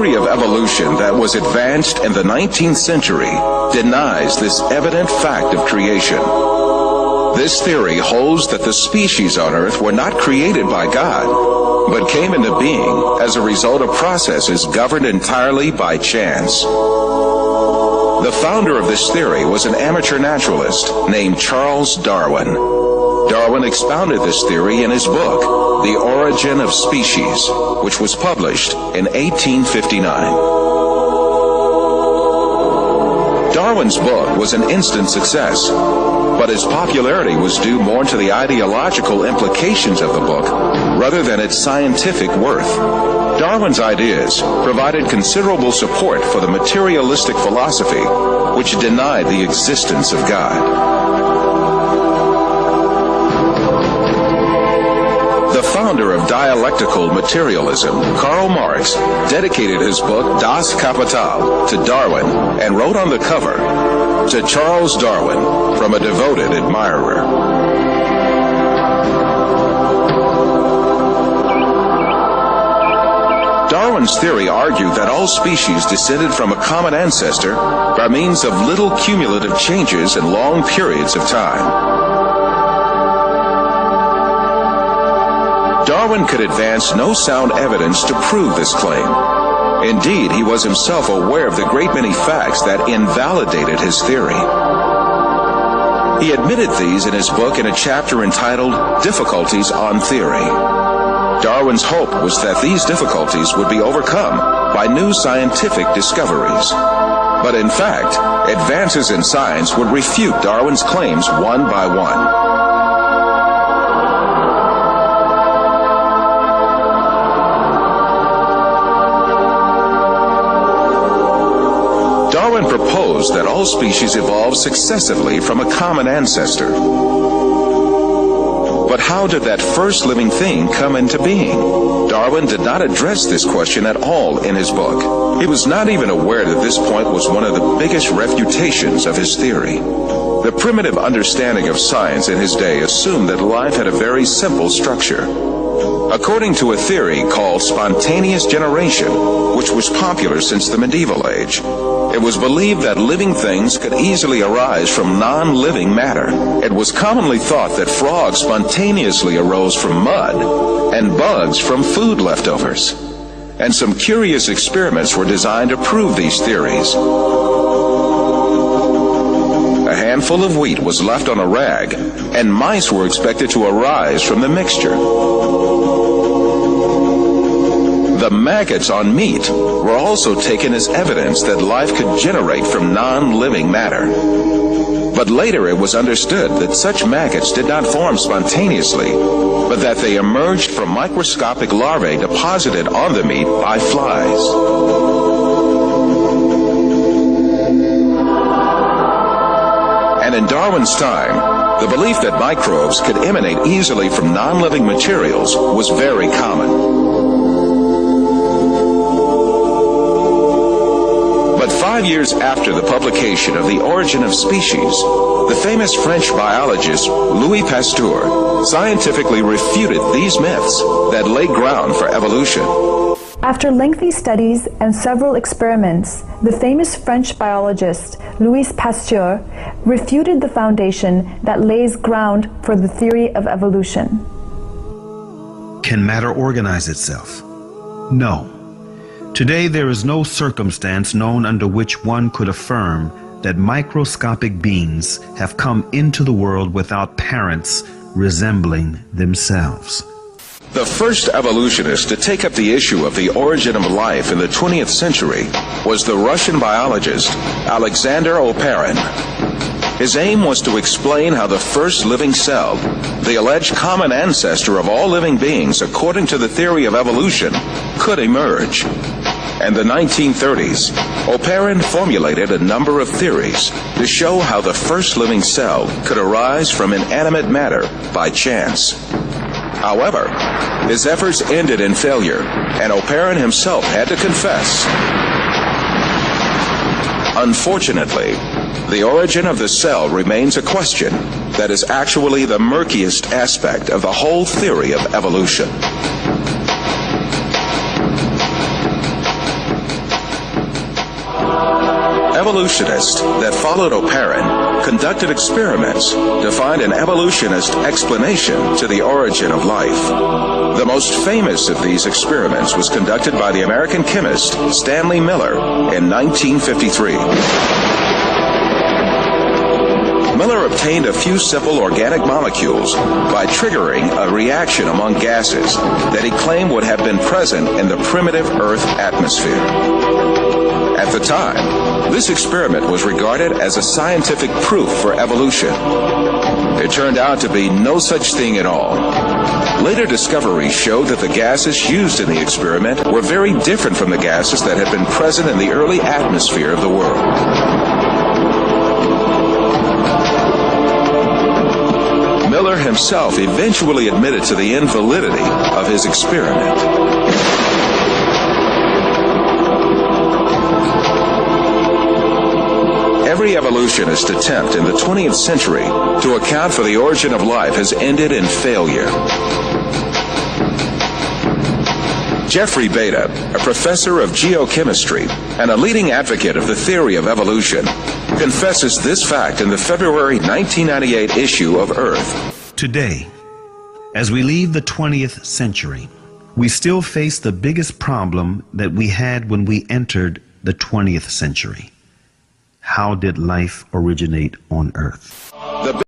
theory of evolution that was advanced in the 19th century denies this evident fact of creation. This theory holds that the species on Earth were not created by God, but came into being as a result of processes governed entirely by chance. The founder of this theory was an amateur naturalist named Charles Darwin. Darwin expounded this theory in his book, The Origin of Species, which was published in 1859. Darwin's book was an instant success, but its popularity was due more to the ideological implications of the book rather than its scientific worth. Darwin's ideas provided considerable support for the materialistic philosophy, which denied the existence of God. The founder of dialectical materialism, Karl Marx, dedicated his book Das Kapital to Darwin and wrote on the cover, "To Charles Darwin, from a devoted admirer." Darwin's theory argued that all species descended from a common ancestor by means of little cumulative changes in long periods of time. Darwin could advance no sound evidence to prove this claim. Indeed, he was himself aware of the great many facts that invalidated his theory. He admitted these in his book in a chapter entitled Difficulties on Theory. Darwin's hope was that these difficulties would be overcome by new scientific discoveries. But in fact, advances in science would refute Darwin's claims one by one. Darwin proposed that all species evolved successively from a common ancestor. But how did that first living thing come into being? Darwin did not address this question at all in his book. He was not even aware that this point was one of the biggest refutations of his theory. The primitive understanding of science in his day assumed that life had a very simple structure. According to a theory called spontaneous generation, which was popular since the medieval age, it was believed that living things could easily arise from non-living matter. It was commonly thought that frogs spontaneously arose from mud and bugs from food leftovers. And some curious experiments were designed to prove these theories. A handful of wheat was left on a rag, and mice were expected to arise from the mixture. The maggots on meat were also taken as evidence that life could generate from non-living matter. But later it was understood that such maggots did not form spontaneously, but that they emerged from microscopic larvae deposited on the meat by flies. And in Darwin's time, the belief that microbes could emanate easily from non-living materials was very common. But 5 years after the publication of The Origin of Species, the famous French biologist Louis Pasteur scientifically refuted these myths that lay ground for evolution. After lengthy studies and several experiments, the famous French biologist Louis Pasteur refuted the foundation that lays ground for the theory of evolution. Can matter organize itself? No. Today there is no circumstance known under which one could affirm that microscopic beings have come into the world without parents resembling themselves. The first evolutionist to take up the issue of the origin of life in the 20th century was the Russian biologist Alexander Oparin. His aim was to explain how the first living cell, the alleged common ancestor of all living beings according to the theory of evolution, could emerge. In the 1930s, Oparin formulated a number of theories to show how the first living cell could arise from inanimate matter by chance. However, his efforts ended in failure, and Oparin himself had to confess. Unfortunately, the origin of the cell remains a question that is actually the murkiest aspect of the whole theory of evolution. evolutionists that followed Oparin conducted experiments to find an evolutionist explanation to the origin of life. The most famous of these experiments was conducted by the American chemist Stanley Miller in 1953. Miller obtained a few simple organic molecules by triggering a reaction among gases that he claimed would have been present in the primitive Earth atmosphere. At the time, this experiment was regarded as a scientific proof for evolution. It turned out to be no such thing at all. Later discoveries showed that the gases used in the experiment were very different from the gases that had been present in the early atmosphere of the world. Miller himself eventually admitted to the invalidity of his experiment. Every evolutionist attempt in the 20th century to account for the origin of life has ended in failure. Jeffrey Beta, a professor of geochemistry and a leading advocate of the theory of evolution, confesses this fact in the February 1998 issue of Earth. Today, as we leave the 20th century, we still face the biggest problem that we had when we entered the 20th century. How did life originate on Earth?